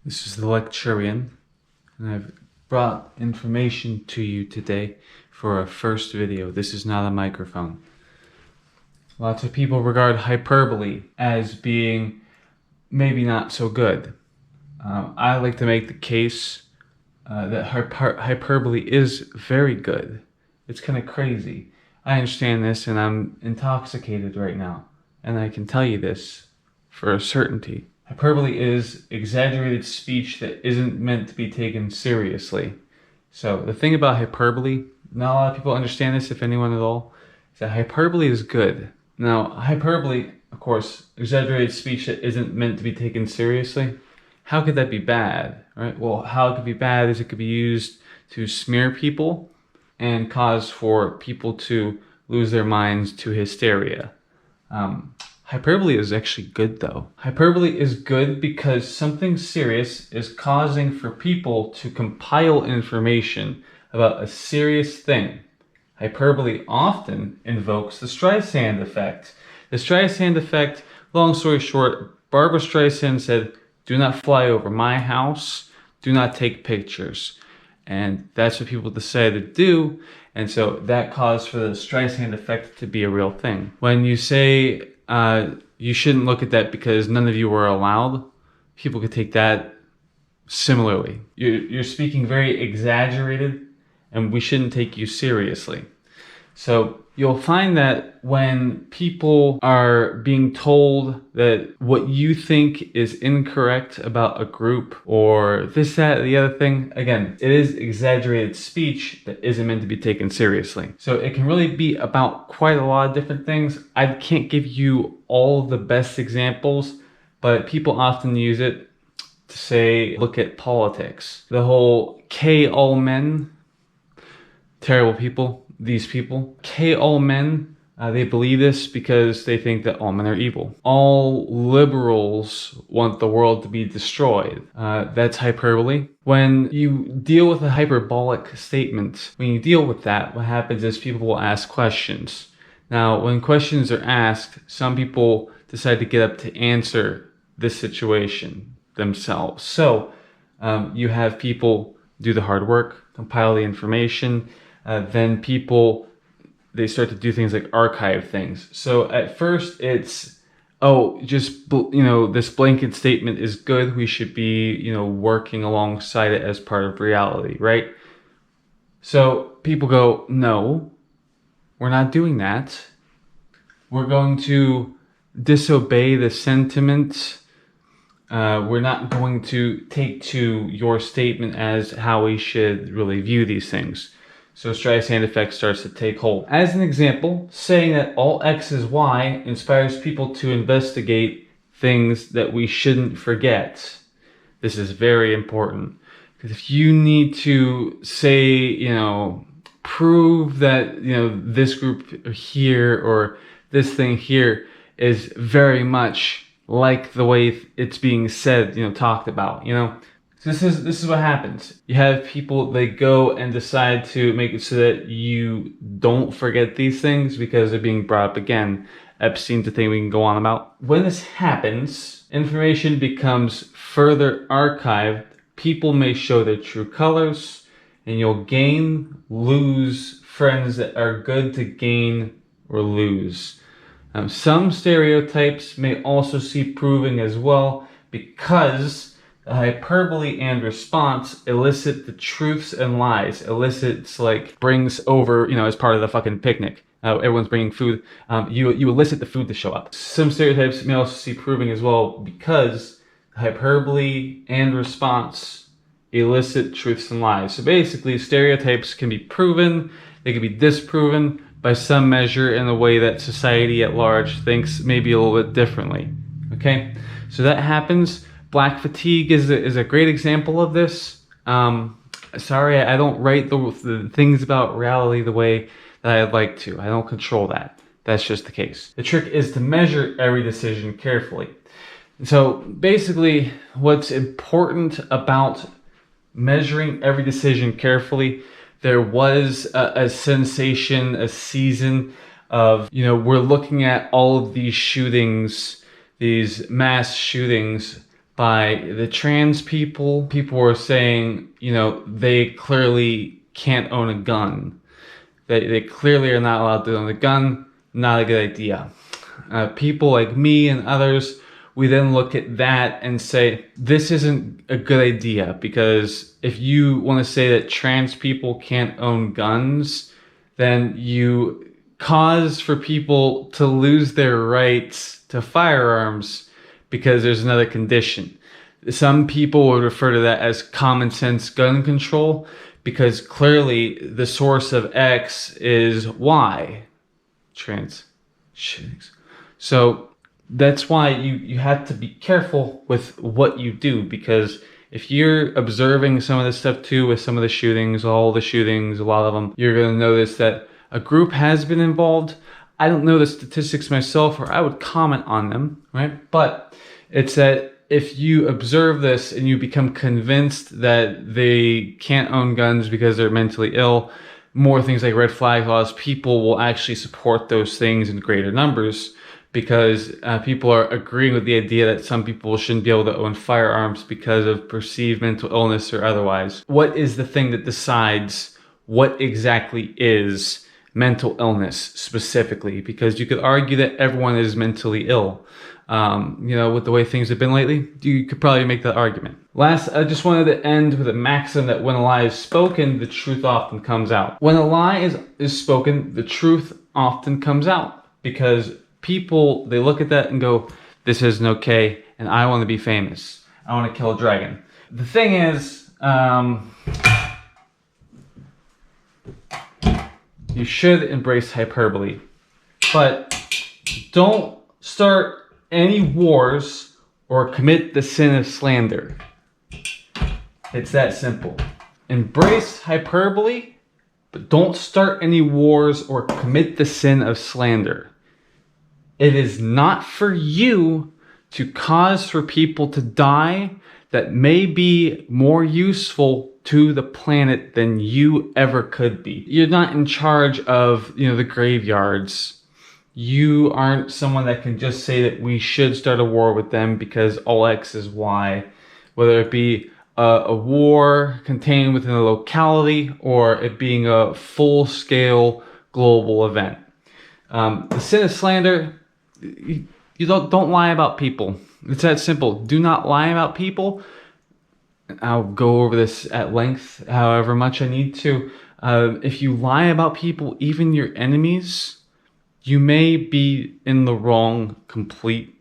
This is the Lecturian, and I've brought information to you today for a first video. This is not a microphone. Lots of people regard hyperbole as being maybe not so good. I like to make the case that hyperbole is very good. It's kind of crazy. I understand this, and I'm intoxicated right now, and I can tell you this for a certainty. Hyperbole is exaggerated speech that isn't meant to be taken seriously. So the thing about hyperbole, not a lot of people understand this, if anyone at all, is that hyperbole is good. Now, hyperbole, of course, exaggerated speech that isn't meant to be taken seriously. How could that be bad, right? Well, how it could be bad is it could be used to smear people and cause for people to lose their minds to hysteria. Hyperbole is actually good though. Hyperbole is good because something serious is causing for people to compile information about a serious thing. Hyperbole often invokes the Streisand effect. The Streisand effect, long story short, Barbara Streisand said, "Do not fly over my house, do not take pictures." And that's what people decided to do, and so that caused for the Streisand effect to be a real thing. When you say you shouldn't look at that because none of you were allowed, people could take that similarly. You're speaking very exaggerated, and we shouldn't take you seriously. So you'll find that when people are being told that what you think is incorrect about a group or this, that, the other thing, again, it is exaggerated speech that isn't meant to be taken seriously. So it can really be about quite a lot of different things. I can't give you all the best examples, but people often use it to say, look at politics. The whole all men, terrible people. These people, all men, they believe this because they think that all men are evil. All liberals want the world to be destroyed. That's hyperbole. When you deal with a hyperbolic statement, when you deal with that, what happens is people will ask questions. Now, when questions are asked, some people decide to get up to answer this situation themselves. So you have people do the hard work, compile the information. Then people, they start to do things like archive things. So at first it's, this blanket statement is good. We should be, working alongside it as part of reality, right? So people go, no, we're not doing that. We're going to disobey the sentiment. We're not going to take to your statement as how we should really view these things. So Streisand effect starts to take hold. As an example, saying that all X is Y inspires people to investigate things that we shouldn't forget. This is very important. Because if you need to say, prove that, this group here or this thing here is very much like the way it's being said, talked about, So this is what happens. You have people, they go and decide to make it so that you don't forget these things because they're being brought up again. Epstein's a thing we can go on about. When this happens, information becomes further archived. People may show their true colors, and you'll lose friends that are good to gain or lose. Some stereotypes may also see proving as well because the hyperbole and response elicit the truths and lies. Elicits brings over, as part of the fucking picnic. Everyone's bringing food. You elicit the food to show up. Some stereotypes may also see proving as well because hyperbole and response elicit truths and lies. So basically, stereotypes can be proven. They can be disproven by some measure in a way that society at large thinks maybe a little bit differently. Okay, so that happens. Black fatigue is a great example of this. Sorry, I don't write the things about reality the way that I'd like to. I don't control that. That's just the case. The trick is to measure every decision carefully. So basically, what's important about measuring every decision carefully, there was a sensation, a season of, we're looking at all of these shootings, these mass shootings, by the trans people. People were saying, you know, they clearly can't own a gun. They clearly are not allowed to own a gun. Not a good idea. People like me and others, we then look at that and say, this isn't a good idea, because if you want to say that trans people can't own guns, then you cause for people to lose their rights to firearms because there's another condition. Some people would refer to that as common sense gun control, because clearly the source of X is Y. Trans shootings. So that's why you have to be careful with what you do, because if you're observing some of this stuff too, with some of the shootings, all the shootings, a lot of them, you're going to notice that a group has been involved. I don't know the statistics myself, or I would comment on them, right? But it's that if you observe this and you become convinced that they can't own guns because they're mentally ill, more things like red flag laws, people will actually support those things in greater numbers, because people are agreeing with the idea that some people shouldn't be able to own firearms because of perceived mental illness or otherwise. What is the thing that decides what exactly is mental illness specifically? Because you could argue that everyone is mentally ill. You know, with the way things have been lately, you could probably make that argument. Last, I just wanted to end with a maxim that when a lie is spoken, the truth often comes out. When a lie is spoken, the truth often comes out, because people, they look at that and go, this isn't okay, and I want to be famous. I want to kill a dragon. The thing is, you should embrace hyperbole, but don't start any wars or commit the sin of slander. It's that simple. Embrace hyperbole, but don't start any wars or commit the sin of slander. It is not for you to cause for people to die that may be more useful to the planet than you ever could be. You're not in charge of, you know, the graveyards. You aren't someone that can just say that we should start a war with them because all X is Y, whether it be a war contained within a locality or it being a full-scale global event. The sin of slander, you don't lie about people. It's that simple. Do not lie about people. I'll go over this at length, however much I need to. If you lie about people, even your enemies, you may be in the wrong complete,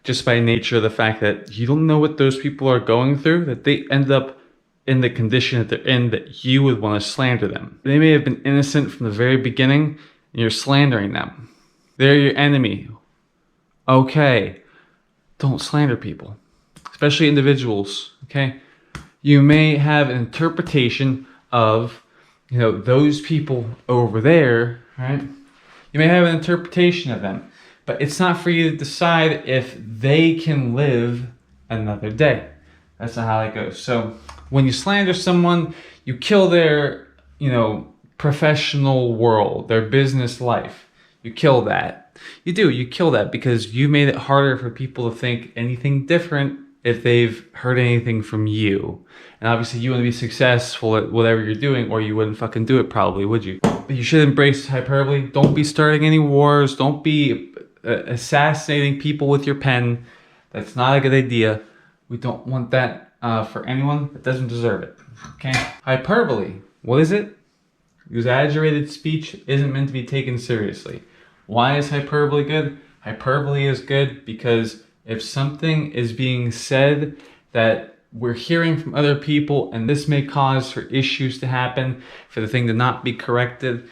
just by nature of the fact that you don't know what those people are going through, that they end up in the condition that they're in, that you would want to slander them. They may have been innocent from the very beginning, and you're slandering them. They're your enemy. Okay, don't slander people, especially individuals, okay? You may have an interpretation of, you know, those people over there, right? You may have an interpretation of them, but it's not for you to decide if they can live another day. That's not how that goes. So when you slander someone, you kill their, you know, professional world, their business life. You kill that. You do, you kill that, because you made it harder for people to think anything different if they've heard anything from you. And obviously you want to be successful at whatever you're doing, or you wouldn't fucking do it probably, would you? But you should embrace hyperbole. Don't be starting any wars. Don't be assassinating people with your pen. That's not a good idea. We don't want that for anyone that doesn't deserve it, okay? Hyperbole, what is it? Exaggerated speech isn't meant to be taken seriously. Why is hyperbole good? Hyperbole is good because if something is being said that we're hearing from other people, and this may cause for issues to happen, for the thing to not be corrected,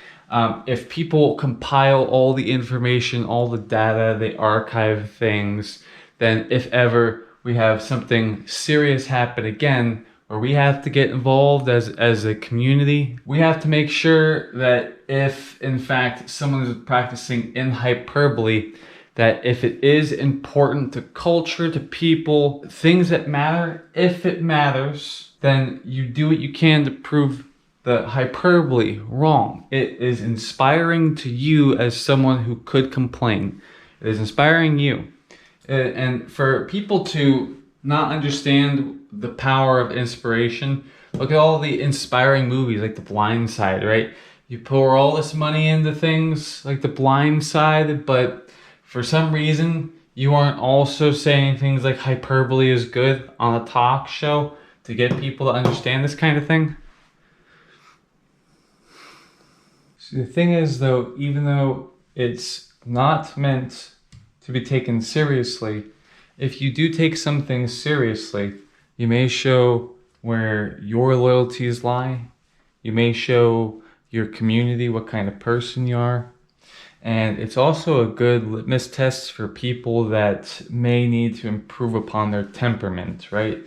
if people compile all the information, all the data, they archive things, then if ever we have something serious happen again, where we have to get involved as a community, we have to make sure that if in fact someone is practicing in hyperbole, that if it is important to culture, to people, things that matter, if it matters, then you do what you can to prove the hyperbole wrong. It is inspiring to you as someone who could complain. It is inspiring you. And for people to not understand the power of inspiration. Look at all the inspiring movies like The Blind Side, right? You pour all this money into things like The Blind Side, but for some reason you aren't also saying things like hyperbole is good on a talk show to get people to understand this kind of thing. So the thing is though, even though it's not meant to be taken seriously, if you do take something seriously, you may show where your loyalties lie. You may show your community what kind of person you are. And it's also a good litmus test for people that may need to improve upon their temperament, right?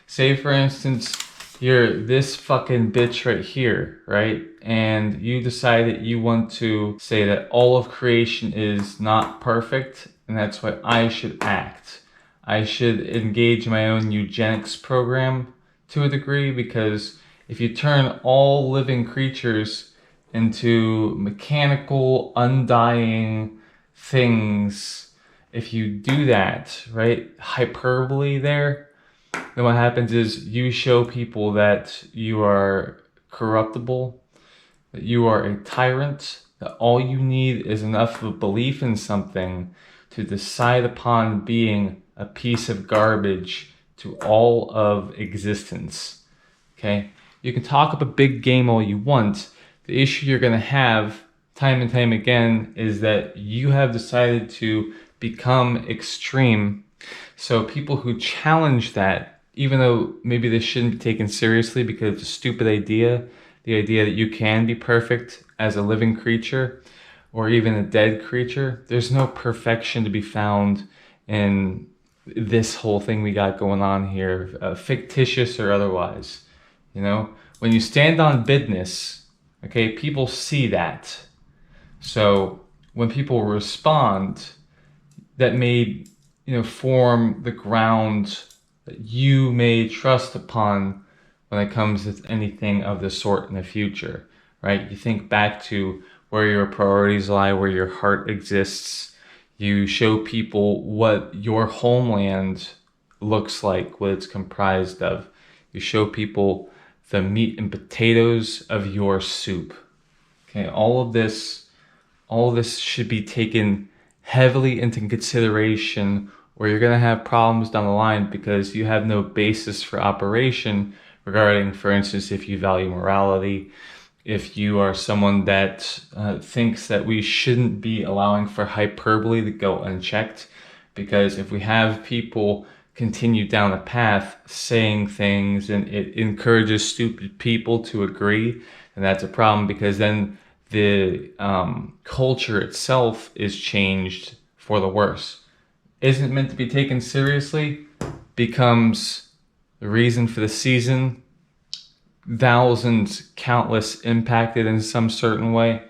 Say for instance, you're this fucking bitch right here, right? And you decide that you want to say that all of creation is not perfect, and that's why I should act. I should engage my own eugenics program to a degree, because if you turn all living creatures into mechanical, undying things, if you do that, right, hyperbole there, then what happens is you show people that you are corruptible, that you are a tyrant, that all you need is enough of a belief in something to decide upon being a piece of garbage to all of existence. Okay? You can talk up a big game all you want. The issue you're going to have time and time again is that you have decided to become extreme. So people who challenge that, even though maybe this shouldn't be taken seriously because it's a stupid idea, the idea that you can be perfect as a living creature or even a dead creature, there's no perfection to be found in this whole thing we got going on here, fictitious or otherwise. You know, when you stand on business, okay, people see that. So when people respond, that may, form the ground that you may trust upon when it comes to anything of the sort in the future, right? You think back to where your priorities lie, where your heart exists. You show people what your homeland looks like, what it's comprised of. You show people the meat and potatoes of your soup. Okay, all of this should be taken heavily into consideration, or you're going to have problems down the line because you have no basis for operation regarding, for instance, if you value morality, if you are someone that thinks that we shouldn't be allowing for hyperbole to go unchecked, because if we have people continue down a path saying things and it encourages stupid people to agree, and that's a problem, because then the culture itself is changed for the worse. Isn't meant to be taken seriously, becomes the reason for the season, thousands, countless impacted in some certain way.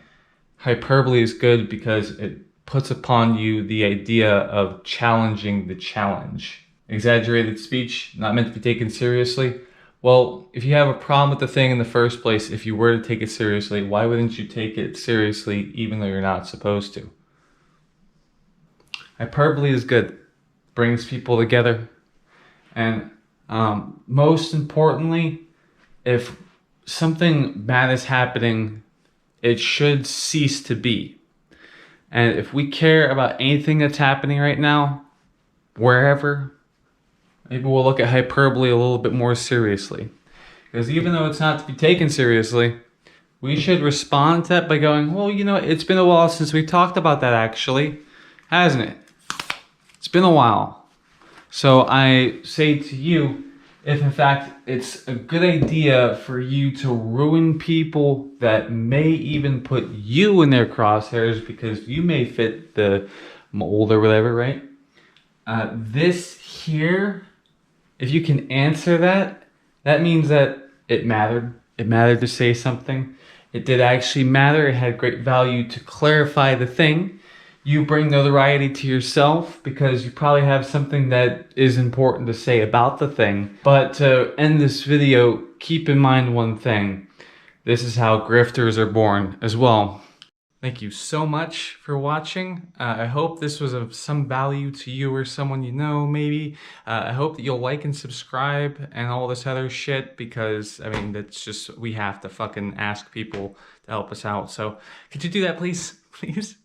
Hyperbole is good because it puts upon you the idea of challenging the challenge. Exaggerated speech, not meant to be taken seriously. Well, if you have a problem with the thing in the first place, if you were to take it seriously, why wouldn't you take it seriously even though you're not supposed to? Hyperbole is good. Brings people together. And most importantly, if something bad is happening, it should cease to be. And if we care about anything that's happening right now, wherever, maybe we'll look at hyperbole a little bit more seriously. Because even though it's not to be taken seriously, we should respond to that by going, well, it's been a while since we talked about that actually, hasn't it? It's been a while. So I say to you, if in fact it's a good idea for you to ruin people that may even put you in their crosshairs because you may fit the mold or whatever, right? This here, if you can answer that, that means that it mattered. It mattered to say something. It did actually matter. It had great value to clarify the thing. You bring notoriety to yourself because you probably have something that is important to say about the thing. But to end this video, keep in mind one thing. This is how grifters are born as well. Thank you so much for watching. I hope this was of some value to you or someone you know, maybe. I hope that you'll like and subscribe and all this other shit because, I mean, that's just, we have to fucking ask people to help us out. So could you do that, please? Please?